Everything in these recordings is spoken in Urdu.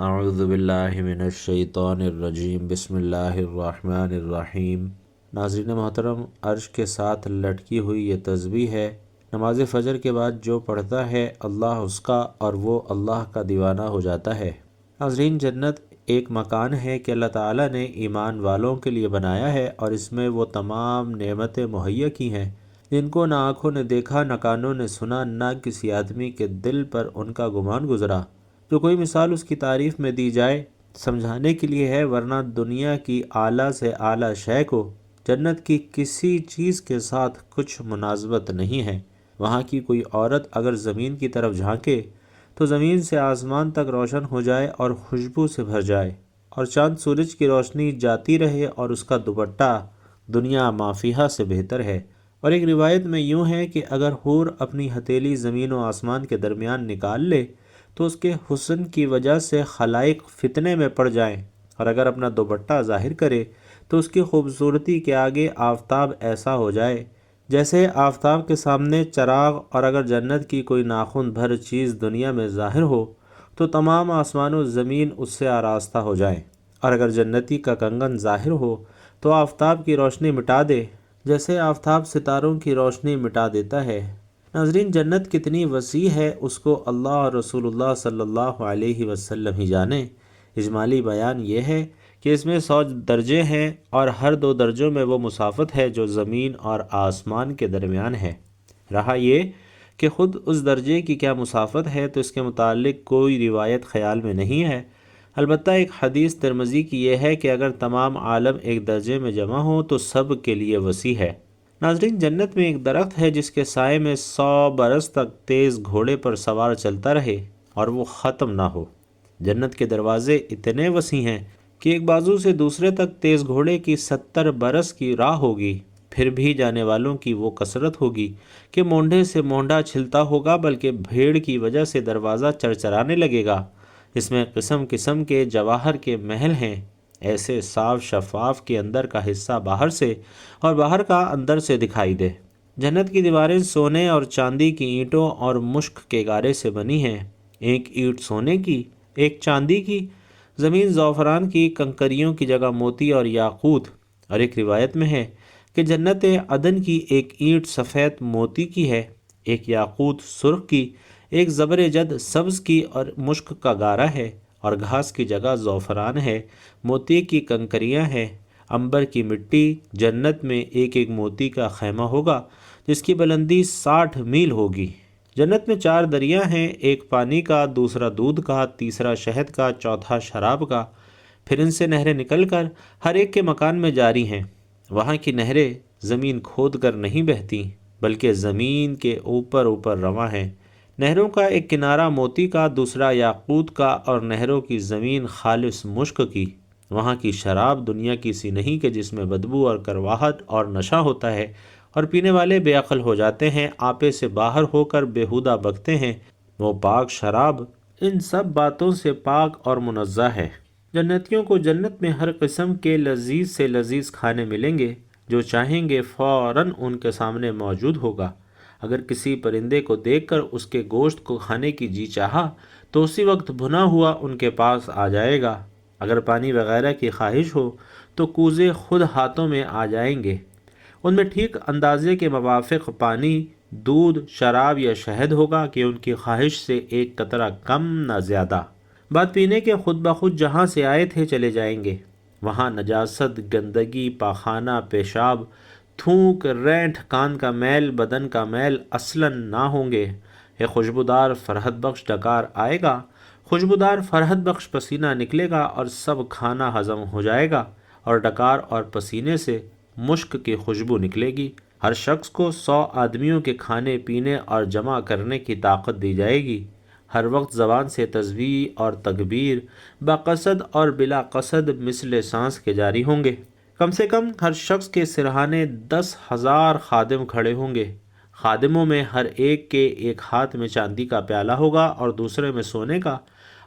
اعوذ باللہ من الشیطان الرجیم بسم اللہ الرحمن الرحیم۔ ناظرین محترم، عرش کے ساتھ لٹکی ہوئی یہ تسبیح ہے۔ نماز فجر کے بعد جو پڑھتا ہے اللہ اس کا اور وہ اللہ کا دیوانہ ہو جاتا ہے۔ ناظرین، جنت ایک مکان ہے کہ اللہ تعالیٰ نے ایمان والوں کے لیے بنایا ہے، اور اس میں وہ تمام نعمتیں مہیا کی ہیں جن کو نہ آنکھوں نے دیکھا، نہ کانوں نے سنا، نہ کسی آدمی کے دل پر ان کا گمان گزرا۔ جو کوئی مثال اس کی تعریف میں دی جائے سمجھانے کے لیے ہے، ورنہ دنیا کی اعلیٰ سے اعلیٰ شے کو جنت کی کسی چیز کے ساتھ کچھ مناسبت نہیں ہے۔ وہاں کی کوئی عورت اگر زمین کی طرف جھانکے تو زمین سے آسمان تک روشن ہو جائے اور خوشبو سے بھر جائے، اور چاند سورج کی روشنی جاتی رہے اور اس کا دوپٹہ دنیا مافیہا سے بہتر ہے۔ اور ایک روایت میں یوں ہے کہ اگر حور اپنی ہتھیلی زمین و آسمان کے درمیان نکال لے تو اس کے حسن کی وجہ سے خلائق فتنے میں پڑ جائیں، اور اگر اپنا دوپٹہ ظاہر کرے تو اس کی خوبصورتی کے آگے آفتاب ایسا ہو جائے جیسے آفتاب کے سامنے چراغ، اور اگر جنت کی کوئی ناخن بھر چیز دنیا میں ظاہر ہو تو تمام آسمان و زمین اس سے آراستہ ہو جائیں، اور اگر جنتی کا کنگن ظاہر ہو تو آفتاب کی روشنی مٹا دے جیسے آفتاب ستاروں کی روشنی مٹا دیتا ہے۔ ناظرین، جنت کتنی وسیع ہے اس کو اللہ اور رسول اللہ صلی اللہ علیہ وسلم ہی جانے۔ اجمالی بیان یہ ہے کہ اس میں 100 درجے ہیں، اور ہر 2 درجوں میں وہ مسافت ہے جو زمین اور آسمان کے درمیان ہے۔ رہا یہ کہ خود اس درجے کی کیا مسافت ہے تو اس کے متعلق کوئی روایت خیال میں نہیں ہے، البتہ ایک حدیث ترمذی کی یہ ہے کہ اگر تمام عالم ایک درجے میں جمع ہوں تو سب کے لیے وسیع ہے۔ ناظرین، جنت میں ایک درخت ہے جس کے سائے میں 100 برس تک تیز گھوڑے پر سوار چلتا رہے اور وہ ختم نہ ہو۔ جنت کے دروازے اتنے وسیع ہیں کہ ایک بازو سے دوسرے تک تیز گھوڑے کی 70 برس کی راہ ہوگی، پھر بھی جانے والوں کی وہ کثرت ہوگی کہ مونڈھے سے مونڈھا چھلتا ہوگا، بلکہ بھیڑ کی وجہ سے دروازہ چرچرانے لگے گا۔ اس میں قسم قسم کے جواہر کے محل ہیں، ایسے صاف شفاف کہ اندر کا حصہ باہر سے اور باہر کا اندر سے دکھائی دے۔ جنت کی دیواریں سونے اور چاندی کی اینٹوں اور مشک کے گارے سے بنی ہیں، ایک اینٹ سونے کی، ایک چاندی کی، زمین زعفران کی، کنکریوں کی جگہ موتی اور یاقوت، اور ایک روایت میں ہے کہ جنت عدن کی ایک اینٹ سفید موتی کی ہے، ایک یاقوت سرخ کی، ایک زبرجد سبز کی، اور مشک کا گارا ہے، اور گھاس کی جگہ زعفران ہے، موتی کی کنکریاں ہیں، عنبر کی مٹی۔ جنت میں ایک ایک موتی کا خیمہ ہوگا جس کی بلندی 60 میل ہوگی۔ جنت میں 4 دریا ہیں، ایک پانی کا، دوسرا دودھ کا، تیسرا شہد کا، چوتھا شراب کا۔ پھر ان سے نہریں نکل کر ہر ایک کے مکان میں جاری ہیں۔ وہاں کی نہریں زمین کھود کر نہیں بہتی بلکہ زمین کے اوپر اوپر رواں ہیں۔ نہروں کا ایک کنارہ موتی کا، دوسرا یاقوت کا، اور نہروں کی زمین خالص مشک کی۔ وہاں کی شراب دنیا کی سی نہیں کہ جس میں بدبو اور کرواہٹ اور نشہ ہوتا ہے اور پینے والے بے عقل ہو جاتے ہیں، آپے سے باہر ہو کر بیہودہ بکتے ہیں۔ وہ پاک شراب ان سب باتوں سے پاک اور منزہ ہے۔ جنتیوں کو جنت میں ہر قسم کے لذیذ سے لذیذ کھانے ملیں گے، جو چاہیں گے فوراً ان کے سامنے موجود ہوگا۔ اگر کسی پرندے کو دیکھ کر اس کے گوشت کو کھانے کی جی چاہا تو اسی وقت بھنا ہوا ان کے پاس آ جائے گا۔ اگر پانی وغیرہ کی خواہش ہو تو کوزے خود ہاتھوں میں آ جائیں گے۔ ان میں ٹھیک اندازے کے موافق پانی، دودھ، شراب یا شہد ہوگا کہ ان کی خواہش سے ایک قطرہ کم نہ زیادہ۔ بات پینے کے خود بخود جہاں سے آئے تھے چلے جائیں گے۔ وہاں نجاست، گندگی، پاخانہ، پیشاب، تھوک، رینٹ، کان کا میل، بدن کا میل اصلاً نہ ہوں گے۔ ایک خوشبودار فرحت بخش ڈکار آئے گا، خوشبودار فرحت بخش پسینہ نکلے گا اور سب کھانا ہضم ہو جائے گا، اور ڈکار اور پسینے سے مشک کی خوشبو نکلے گی۔ ہر شخص کو 100 آدمیوں کے کھانے پینے اور جمع کرنے کی طاقت دی جائے گی۔ ہر وقت زبان سے تسبیح اور تکبیر بقصد اور بلا قصد مثل سانس کے جاری ہوں گے۔ کم سے کم ہر شخص کے سرہانے 10,000 خادم کھڑے ہوں گے۔ خادموں میں ہر ایک کے ایک ہاتھ میں چاندی کا پیالہ ہوگا اور دوسرے میں سونے کا،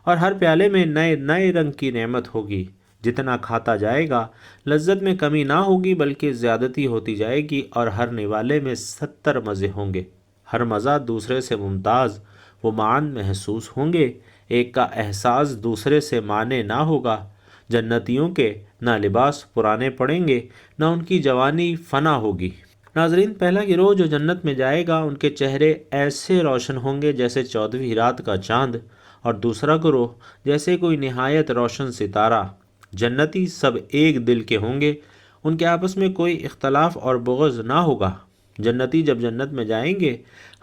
اور ہر پیالے میں نئے نئے رنگ کی نعمت ہوگی۔ جتنا کھاتا جائے گا لذت میں کمی نہ ہوگی بلکہ زیادتی ہوتی جائے گی، اور ہر نوالے میں 70 مزے ہوں گے، ہر مزہ دوسرے سے ممتاز۔ وہ معان محسوس ہوں گے، ایک کا احساس دوسرے سے مانے نہ ہوگا۔ جنتیوں کے نہ لباس پرانے پڑیں گے، نہ ان کی جوانی فنا ہوگی۔ ناظرین، پہلا گروہ جو جنت میں جائے گا ان کے چہرے ایسے روشن ہوں گے جیسے 14ویں رات کا چاند، اور دوسرا گروہ جیسے کوئی نہایت روشن ستارہ۔ جنتی سب ایک دل کے ہوں گے، ان کے آپس میں کوئی اختلاف اور بغض نہ ہوگا۔ جنتی جب جنت میں جائیں گے،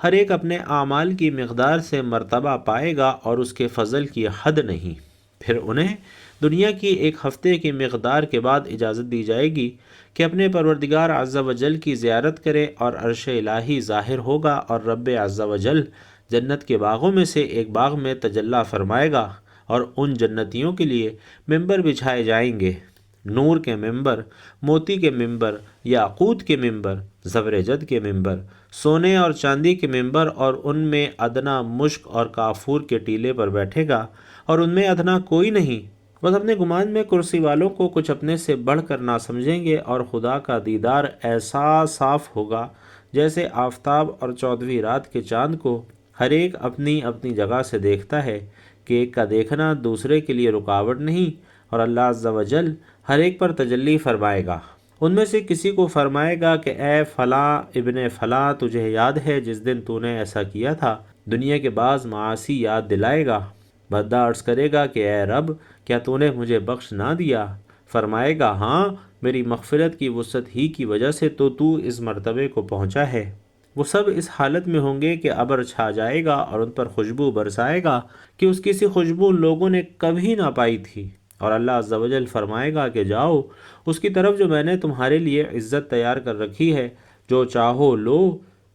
ہر ایک اپنے اعمال کی مقدار سے مرتبہ پائے گا اور اس کے فضل کی حد نہیں۔ پھر انہیں دنیا کی ایک ہفتے کی مقدار کے بعد اجازت دی جائے گی کہ اپنے پروردگار عز و جل کی زیارت کرے، اور عرش الہی ظاہر ہوگا اور رب عز و جل جنت کے باغوں میں سے ایک باغ میں تجلی فرمائے گا، اور ان جنتیوں کے لیے ممبر بچھائے جائیں گے، نور کے ممبر، موتی کے ممبر، یاقوت کے ممبر، زبرجد کے ممبر، سونے اور چاندی کے ممبر، اور ان میں ادنا مشک اور کافور کے ٹیلے پر بیٹھے گا، اور ان میں ادنا کوئی نہیں۔ بس اپنے گمان میں کرسی والوں کو کچھ اپنے سے بڑھ کر نہ سمجھیں گے، اور خدا کا دیدار ایسا صاف ہوگا جیسے آفتاب اور 14ویں رات کے چاند کو ہر ایک اپنی اپنی جگہ سے دیکھتا ہے، کہ ایک کا دیکھنا دوسرے کے لیے رکاوٹ نہیں، اور اللہ عز و جل ہر ایک پر تجلی فرمائے گا۔ ان میں سے کسی کو فرمائے گا کہ اے فلاں ابن فلاں، تجھے یاد ہے جس دن تو نے ایسا کیا تھا؟ دنیا کے بعض معاصی یاد دلائے گا۔ بندہ عرض کرے گا کہ اے رب، کیا تو نے مجھے بخش نہ دیا؟ فرمائے گا ہاں، میری مغفرت کی وسعت ہی کی وجہ سے تو اس مرتبے کو پہنچا ہے۔ وہ سب اس حالت میں ہوں گے کہ ابر چھا جائے گا اور ان پر خوشبو برسائے گا کہ اس کی سی خوشبو لوگوں نے کبھی نہ پائی تھی، اور اللہ عز و جل فرمائے گا کہ جاؤ اس کی طرف جو میں نے تمہارے لیے عزت تیار کر رکھی ہے، جو چاہو لو۔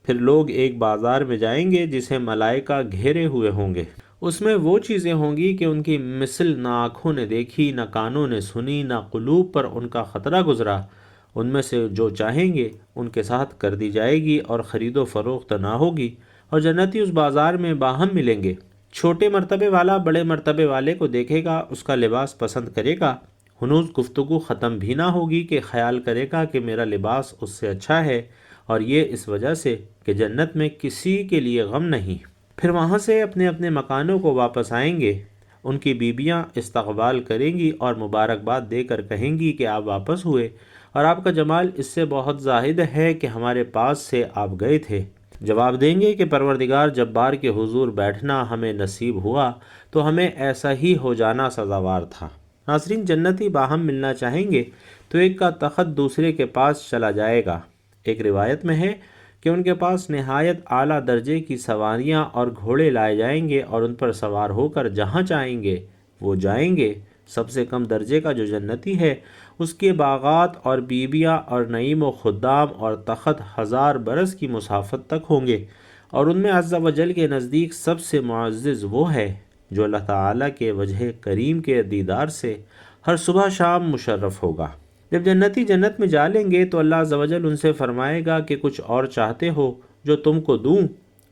پھر لوگ ایک بازار میں جائیں گے جسے ملائکہ گھیرے ہوئے ہوں گے۔ اس میں وہ چیزیں ہوں گی کہ ان کی مثل نہ آنکھوں نے دیکھی، نہ کانوں نے سنی، نہ قلوب پر ان کا خطرہ گزرا۔ ان میں سے جو چاہیں گے ان کے ساتھ کر دی جائے گی، اور خرید و فروخت نہ ہوگی، اور جنتی اس بازار میں باہم ملیں گے۔ چھوٹے مرتبے والا بڑے مرتبے والے کو دیکھے گا، اس کا لباس پسند کرے گا، ہنوز گفتگو ختم بھی نہ ہوگی کہ خیال کرے گا کہ میرا لباس اس سے اچھا ہے، اور یہ اس وجہ سے کہ جنت میں کسی کے لیے غم نہیں۔ پھر وہاں سے اپنے اپنے مکانوں کو واپس آئیں گے۔ ان کی بیویاں استقبال کریں گی اور مبارکباد دے کر کہیں گی کہ آپ واپس ہوئے، اور آپ کا جمال اس سے بہت زاہد ہے کہ ہمارے پاس سے آپ گئے تھے۔ جواب دیں گے کہ پروردگار جبار کے حضور بیٹھنا ہمیں نصیب ہوا تو ہمیں ایسا ہی ہو جانا سزاوار تھا۔ ناظرین، جنتی باہم ملنا چاہیں گے تو ایک کا تخت دوسرے کے پاس چلا جائے گا۔ ایک روایت میں ہے کہ ان کے پاس نہایت اعلیٰ درجے کی سواریاں اور گھوڑے لائے جائیں گے، اور ان پر سوار ہو کر جہاں چاہیں گے وہ جائیں گے۔ سب سے کم درجے کا جو جنتی ہے، اس کے باغات اور بیویاں اور نعیم و خدام اور تخت 1000 برس کی مسافت تک ہوں گے، اور ان میں عز و جل کے نزدیک سب سے معزز وہ ہے جو اللہ تعالیٰ کے وجہ کریم کے دیدار سے ہر صبح شام مشرف ہوگا۔ جب جنتی جنت میں جا لیں گے تو اللہ عز و جل ان سے فرمائے گا کہ کچھ اور چاہتے ہو جو تم کو دوں؟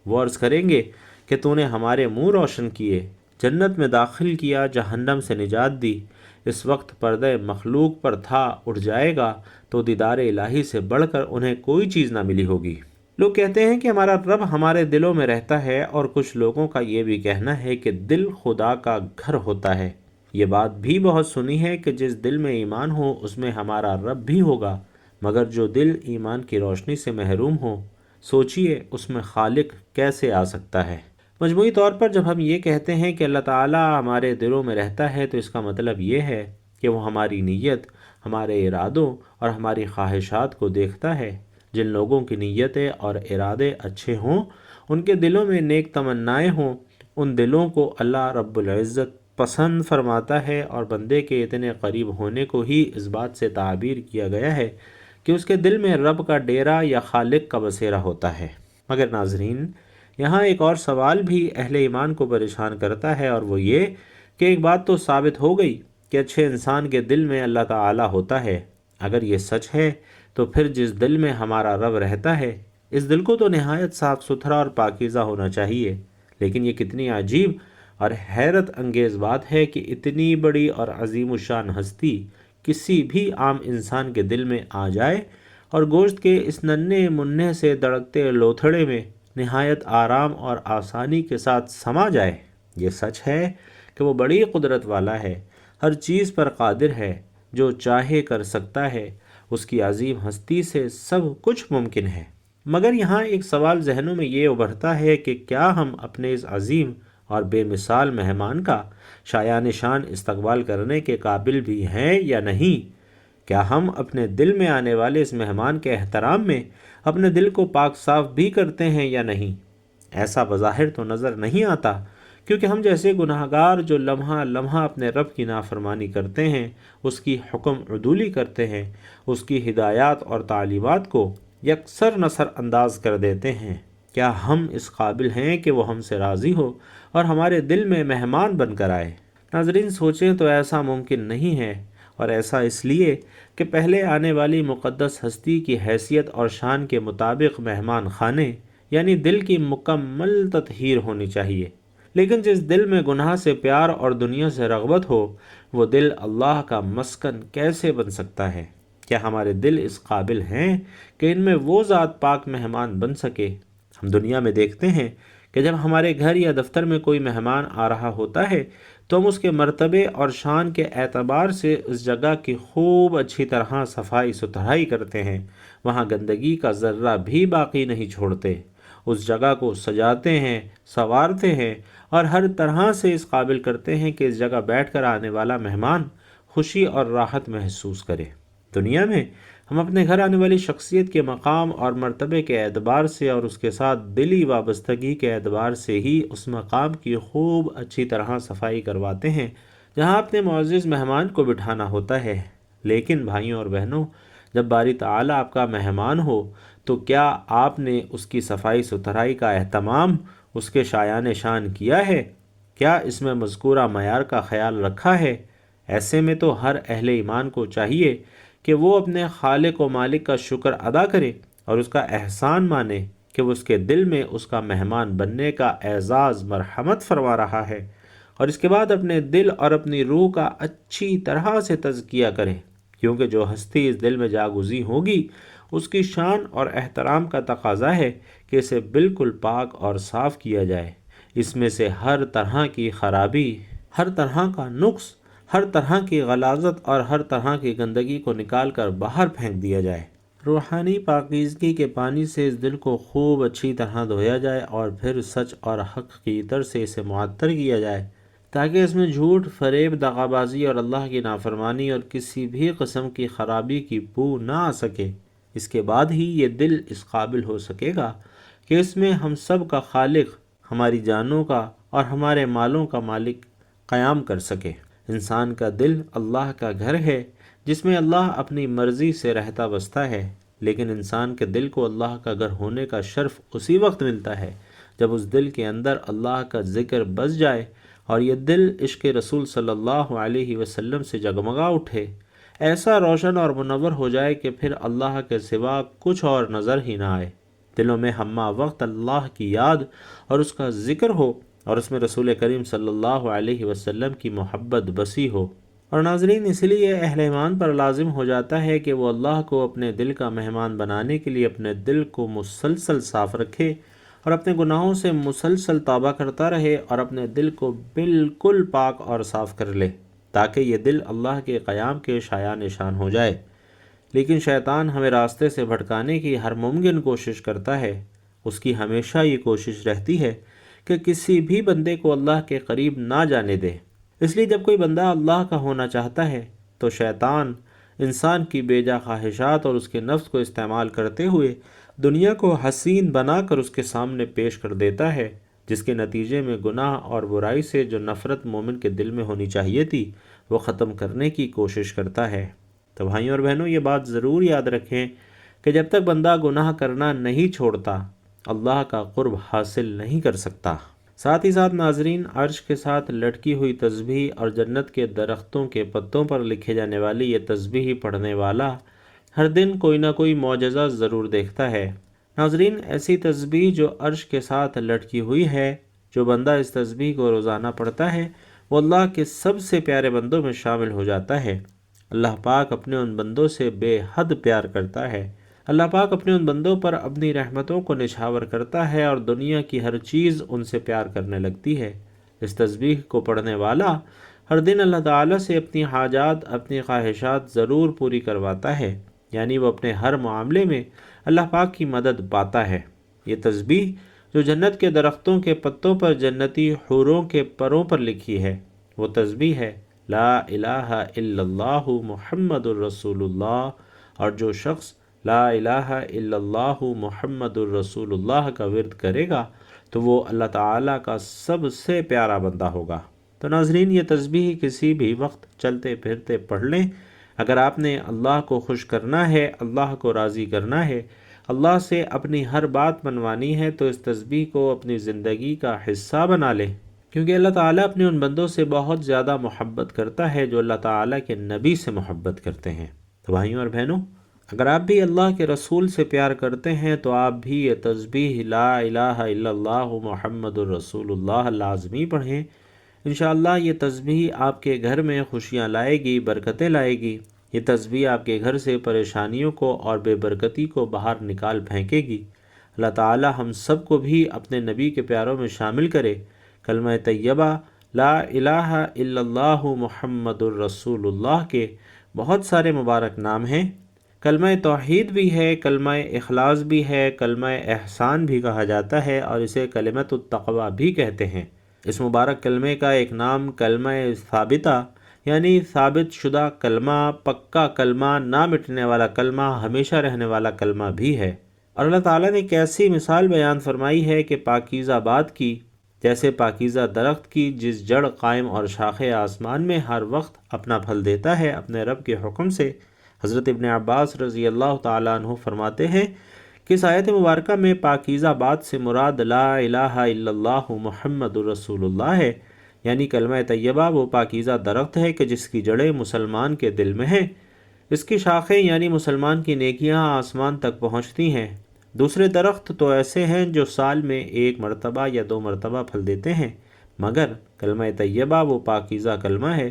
وہ عرض کریں گے کہ تو نے ہمارے منہ روشن کیے، جنت میں داخل کیا، جہنم سے نجات دی۔ اس وقت پردہ مخلوق پر تھا اٹھ جائے گا تو دیدار الہی سے بڑھ کر انہیں کوئی چیز نہ ملی ہوگی۔ لوگ کہتے ہیں کہ ہمارا رب ہمارے دلوں میں رہتا ہے، اور کچھ لوگوں کا یہ بھی کہنا ہے کہ دل خدا کا گھر ہوتا ہے۔ یہ بات بھی بہت سنی ہے کہ جس دل میں ایمان ہو اس میں ہمارا رب بھی ہوگا، مگر جو دل ایمان کی روشنی سے محروم ہو، سوچئے اس میں خالق کیسے آ سکتا ہے۔ مجموعی طور پر جب ہم یہ کہتے ہیں کہ اللہ تعالیٰ ہمارے دلوں میں رہتا ہے تو اس کا مطلب یہ ہے کہ وہ ہماری نیت، ہمارے ارادوں اور ہماری خواہشات کو دیکھتا ہے۔ جن لوگوں کی نیتیں اور ارادے اچھے ہوں، ان کے دلوں میں نیک تمنائیں ہوں، ان دلوں کو اللہ رب العزت پسند فرماتا ہے، اور بندے کے اتنے قریب ہونے کو ہی اس بات سے تعبیر کیا گیا ہے کہ اس کے دل میں رب کا ڈیرا یا خالق کا بسیرا ہوتا ہے۔ مگر ناظرین، یہاں ایک اور سوال بھی اہل ایمان کو پریشان کرتا ہے، اور وہ یہ کہ ایک بات تو ثابت ہو گئی کہ اچھے انسان کے دل میں اللہ تعالیٰ ہوتا ہے۔ اگر یہ سچ ہے تو پھر جس دل میں ہمارا رب رہتا ہے، اس دل کو تو نہایت صاف ستھرا اور پاکیزہ ہونا چاہیے۔ لیکن یہ کتنی عجیب اور حیرت انگیز بات ہے کہ اتنی بڑی اور عظیم الشان ہستی کسی بھی عام انسان کے دل میں آ جائے، اور گوشت کے اس ننھے منھے سے دڑکتے لوتھڑے میں نہایت آرام اور آسانی کے ساتھ سما جائے۔ یہ سچ ہے کہ وہ بڑی قدرت والا ہے، ہر چیز پر قادر ہے، جو چاہے کر سکتا ہے، اس کی عظیم ہستی سے سب کچھ ممکن ہے۔ مگر یہاں ایک سوال ذہنوں میں یہ ابھرتا ہے کہ کیا ہم اپنے اس عظیم اور بے مثال مہمان کا شایان شان استقبال کرنے کے قابل بھی ہیں یا نہیں؟ کیا ہم اپنے دل میں آنے والے اس مہمان کے احترام میں اپنے دل کو پاک صاف بھی کرتے ہیں یا نہیں؟ ایسا بظاہر تو نظر نہیں آتا، کیونکہ ہم جیسے گناہگار جو لمحہ لمحہ اپنے رب کی نافرمانی کرتے ہیں، اس کی حکم عدولی کرتے ہیں، اس کی ہدایات اور تعلیمات کو یکسر نثر انداز کر دیتے ہیں، کیا ہم اس قابل ہیں کہ وہ ہم سے راضی ہو اور ہمارے دل میں مہمان بن کر آئے؟ ناظرین، سوچیں تو ایسا ممکن نہیں ہے، اور ایسا اس لیے کہ پہلے آنے والی مقدس ہستی کی حیثیت اور شان کے مطابق مہمان خانے یعنی دل کی مکمل تطہیر ہونی چاہیے۔ لیکن جس دل میں گناہ سے پیار اور دنیا سے رغبت ہو، وہ دل اللہ کا مسکن کیسے بن سکتا ہے؟ کیا ہمارے دل اس قابل ہیں کہ ان میں وہ ذات پاک مہمان بن سکے؟ ہم دنیا میں دیکھتے ہیں کہ جب ہمارے گھر یا دفتر میں کوئی مہمان آ رہا ہوتا ہے تو ہم اس کے مرتبے اور شان کے اعتبار سے اس جگہ کی خوب اچھی طرح صفائی ستھرائی کرتے ہیں، وہاں گندگی کا ذرہ بھی باقی نہیں چھوڑتے، اس جگہ کو سجاتے ہیں، سنوارتے ہیں اور ہر طرح سے اس قابل کرتے ہیں کہ اس جگہ بیٹھ کر آنے والا مہمان خوشی اور راحت محسوس کرے۔ دنیا میں ہم اپنے گھر آنے والی شخصیت کے مقام اور مرتبے کے اعتبار سے اور اس کے ساتھ دلی وابستگی کے اعتبار سے ہی اس مقام کی خوب اچھی طرح صفائی کرواتے ہیں جہاں اپنے معزز مہمان کو بٹھانا ہوتا ہے۔ لیکن بھائیوں اور بہنوں، جب باری تعالیٰ آپ کا مہمان ہو تو کیا آپ نے اس کی صفائی ستھرائی کا اہتمام، اس کے شایان شان کیا ہے؟ کیا اس میں مذکورہ معیار کا خیال رکھا ہے؟ ایسے میں تو ہر اہل ایمان کو چاہیے کہ وہ اپنے خالق و مالک کا شکر ادا کرے اور اس کا احسان مانے کہ وہ اس کے دل میں اس کا مہمان بننے کا اعزاز مرحمت فرما رہا ہے، اور اس کے بعد اپنے دل اور اپنی روح کا اچھی طرح سے تزکیہ کرے، کیونکہ جو ہستی اس دل میں جاگزی ہوگی اس کی شان اور احترام کا تقاضا ہے کہ اسے بالکل پاک اور صاف کیا جائے، اس میں سے ہر طرح کی خرابی، ہر طرح کا نقص، ہر طرح کی غلاظت اور ہر طرح کی گندگی کو نکال کر باہر پھینک دیا جائے۔ روحانی پاکیزگی کے پانی سے اس دل کو خوب اچھی طرح دھویا جائے اور پھر سچ اور حق کی عطر سے اسے معطر کیا جائے تاکہ اس میں جھوٹ، فریب، دغا بازی اور اللہ کی نافرمانی اور کسی بھی قسم کی خرابی کی بو نہ آ سکے۔ اس کے بعد ہی یہ دل اس قابل ہو سکے گا کہ اس میں ہم سب کا خالق، ہماری جانوں کا اور ہمارے مالوں کا مالک قیام کر سکے۔ انسان کا دل اللہ کا گھر ہے جس میں اللہ اپنی مرضی سے رہتا بستا ہے، لیکن انسان کے دل کو اللہ کا گھر ہونے کا شرف اسی وقت ملتا ہے جب اس دل کے اندر اللہ کا ذکر بس جائے اور یہ دل عشق رسول صلی اللہ علیہ وسلم سے جگمگا اٹھے، ایسا روشن اور منور ہو جائے کہ پھر اللہ کے سوا کچھ اور نظر ہی نہ آئے، دلوں میں ہمہ وقت اللہ کی یاد اور اس کا ذکر ہو اور اس میں رسول کریم صلی اللہ علیہ وسلم کی محبت بسی ہو۔ اور ناظرین، اس لیے اہل ایمان پر لازم ہو جاتا ہے کہ وہ اللہ کو اپنے دل کا مہمان بنانے کے لیے اپنے دل کو مسلسل صاف رکھے اور اپنے گناہوں سے مسلسل توبہ کرتا رہے اور اپنے دل کو بالکل پاک اور صاف کر لے تاکہ یہ دل اللہ کے قیام کے شایان شان ہو جائے۔ لیکن شیطان ہمیں راستے سے بھٹکانے کی ہر ممکن کوشش کرتا ہے۔ اس کی ہمیشہ یہ کوشش رہتی ہے کہ کسی بھی بندے کو اللہ کے قریب نہ جانے دے۔ اس لیے جب کوئی بندہ اللہ کا ہونا چاہتا ہے تو شیطان انسان کی بیجا خواہشات اور اس کے نفس کو استعمال کرتے ہوئے دنیا کو حسین بنا کر اس کے سامنے پیش کر دیتا ہے، جس کے نتیجے میں گناہ اور برائی سے جو نفرت مومن کے دل میں ہونی چاہیے تھی وہ ختم کرنے کی کوشش کرتا ہے۔ تو بھائیوں اور بہنوں، یہ بات ضرور یاد رکھیں کہ جب تک بندہ گناہ کرنا نہیں چھوڑتا، اللہ کا قرب حاصل نہیں کر سکتا۔ ساتھ ہی ساتھ ناظرین، عرش کے ساتھ لٹکی ہوئی تسبیح اور جنت کے درختوں کے پتوں پر لکھے جانے والی یہ تسبیح پڑھنے والا ہر دن کوئی نہ کوئی معجزہ ضرور دیکھتا ہے۔ ناظرین، ایسی تسبیح جو عرش کے ساتھ لٹکی ہوئی ہے، جو بندہ اس تسبیح کو روزانہ پڑھتا ہے وہ اللہ کے سب سے پیارے بندوں میں شامل ہو جاتا ہے۔ اللہ پاک اپنے ان بندوں سے بے حد پیار کرتا ہے۔ اللہ پاک اپنے ان بندوں پر اپنی رحمتوں کو نچھاور کرتا ہے اور دنیا کی ہر چیز ان سے پیار کرنے لگتی ہے۔ اس تسبیح کو پڑھنے والا ہر دن اللہ تعالیٰ سے اپنی حاجات، اپنی خواہشات ضرور پوری کرواتا ہے، یعنی وہ اپنے ہر معاملے میں اللہ پاک کی مدد پاتا ہے۔ یہ تسبیح جو جنت کے درختوں کے پتوں پر جنتی حوروں کے پروں پر لکھی ہے، وہ تسبیح ہے لا الہ الا اللہ محمد الرسول اللہ، اور جو شخص لا الہ الا اللہ محمد الرسول اللہ کا ورد کرے گا تو وہ اللہ تعالیٰ کا سب سے پیارا بندہ ہوگا۔ تو ناظرین، یہ تسبیح کسی بھی وقت چلتے پھرتے پڑھ لیں۔ اگر آپ نے اللہ کو خوش کرنا ہے، اللہ کو راضی کرنا ہے، اللہ سے اپنی ہر بات منوانی ہے، تو اس تسبیح کو اپنی زندگی کا حصہ بنا لیں، کیونکہ اللہ تعالیٰ اپنے ان بندوں سے بہت زیادہ محبت کرتا ہے جو اللہ تعالیٰ کے نبی سے محبت کرتے ہیں۔ تو بھائیوں اور بہنوں، اگر آپ بھی اللہ کے رسول سے پیار کرتے ہیں تو آپ بھی یہ تسبیح لا الہ الا اللہ محمد الرسول اللہ لازمی پڑھیں۔ انشاءاللہ یہ تسبیح آپ کے گھر میں خوشیاں لائے گی، برکتیں لائے گی۔ یہ تسبیح آپ کے گھر سے پریشانیوں کو اور بے برکتی کو باہر نکال پھینکے گی۔ اللہ تعالی ہم سب کو بھی اپنے نبی کے پیاروں میں شامل کرے۔ کلمہ طیبہ لا الہ الا اللہ محمد الرسول اللہ کے بہت سارے مبارک نام ہیں۔ کلمہ توحید بھی ہے، کلمہ اخلاص بھی ہے، کلمہ احسان بھی کہا جاتا ہے، اور اسے کلمۃ التقوی بھی کہتے ہیں۔ اس مبارک کلمے کا ایک نام کلمہ ثابتہ یعنی ثابت شدہ کلمہ، پکا کلمہ، نہ مٹنے والا کلمہ، ہمیشہ رہنے والا کلمہ بھی ہے۔ اور اللہ تعالیٰ نے ایک ایسی مثال بیان فرمائی ہے کہ پاکیزہ بات کی، جیسے پاکیزہ درخت کی جس جڑ قائم اور شاخے آسمان میں ہر وقت اپنا پھل دیتا ہے اپنے رب کے حکم سے۔ حضرت ابن عباس رضی اللہ تعالیٰ عنہ فرماتے ہیں کہ اس آیت مبارکہ میں پاکیزہ بات سے مراد لا الہ الا اللہ محمد الرسول اللہ ہے، یعنی کلمہ طیبہ وہ پاکیزہ درخت ہے کہ جس کی جڑیں مسلمان کے دل میں ہیں، اس کی شاخیں یعنی مسلمان کی نیکیاں آسمان تک پہنچتی ہیں۔ دوسرے درخت تو ایسے ہیں جو سال میں ایک مرتبہ یا 2 مرتبہ پھل دیتے ہیں، مگر کلمہ طیبہ وہ پاکیزہ کلمہ ہے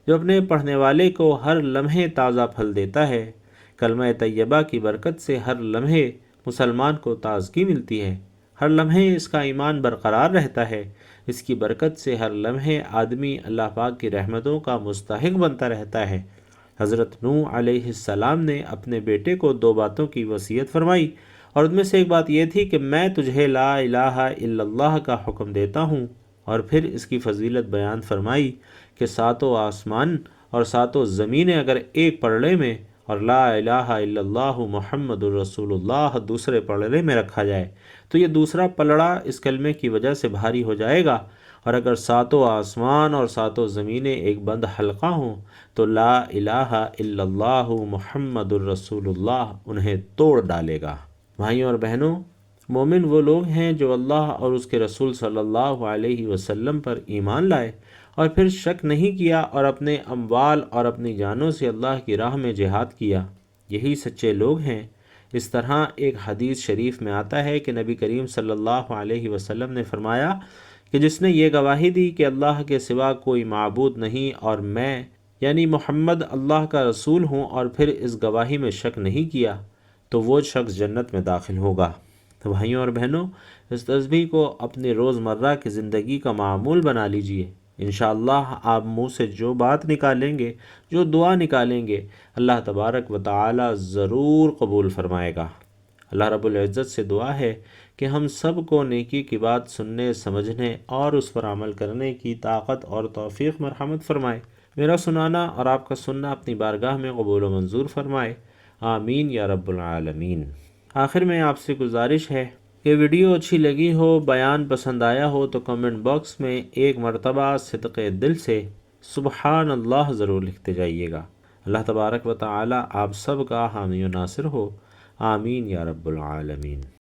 جو اپنے پڑھنے والے کو ہر لمحے تازہ پھل دیتا ہے۔ کلمہ طیبہ کی برکت سے ہر لمحے مسلمان کو تازگی ملتی ہے، ہر لمحے اس کا ایمان برقرار رہتا ہے، اس کی برکت سے ہر لمحے آدمی اللہ پاک کی رحمتوں کا مستحق بنتا رہتا ہے۔ حضرت نوح علیہ السلام نے اپنے بیٹے کو 2 باتوں کی وصیت فرمائی، اور ان میں سے ایک بات یہ تھی کہ میں تجھے لا الہ الا اللہ کا حکم دیتا ہوں، اور پھر اس کی فضیلت بیان فرمائی کہ 7 آسمان اور 7 زمینیں اگر ایک پلڑے میں اور لا الہ الا اللہ محمد الرسول اللہ دوسرے پلڑے میں رکھا جائے تو یہ دوسرا پلڑا اس کلمے کی وجہ سے بھاری ہو جائے گا، اور اگر 7 آسمان اور 7 زمینیں ایک بند حلقہ ہوں تو لا الہ الا اللہ محمد الرسول اللہ انہیں توڑ ڈالے گا۔ بھائیوں اور بہنوں، مومن وہ لوگ ہیں جو اللہ اور اس کے رسول صلی اللہ علیہ وسلم پر ایمان لائے اور پھر شک نہیں کیا اور اپنے اموال اور اپنی جانوں سے اللہ کی راہ میں جہاد کیا، یہی سچے لوگ ہیں۔ اس طرح ایک حدیث شریف میں آتا ہے کہ نبی کریم صلی اللہ علیہ وسلم نے فرمایا کہ جس نے یہ گواہی دی کہ اللہ کے سوا کوئی معبود نہیں اور میں یعنی محمد اللہ کا رسول ہوں، اور پھر اس گواہی میں شک نہیں کیا، تو وہ شخص جنت میں داخل ہوگا۔ تو بھائیوں اور بہنوں، اس تسبیح کو اپنے روزمرہ کی زندگی کا معمول بنا لیجئے۔ انشاءاللہ آپ منہ سے جو بات نکالیں گے، جو دعا نکالیں گے، اللہ تبارک و تعالی ضرور قبول فرمائے گا۔ اللہ رب العزت سے دعا ہے کہ ہم سب کو نیکی کی بات سننے، سمجھنے اور اس پر عمل کرنے کی طاقت اور توفیق مرحمت فرمائے۔ میرا سنانا اور آپ کا سننا اپنی بارگاہ میں قبول و منظور فرمائے، آمین یا رب العالمین۔ آخر میں آپ سے گزارش ہے کہ ویڈیو اچھی لگی ہو، بیان پسند آیا ہو تو کمنٹ باکس میں ایک مرتبہ صدق دل سے سبحان اللہ ضرور لکھتے جائیے گا۔ اللہ تبارک و تعالی آپ سب کا حامی و ناصر ہو، آمین یا رب العالمین۔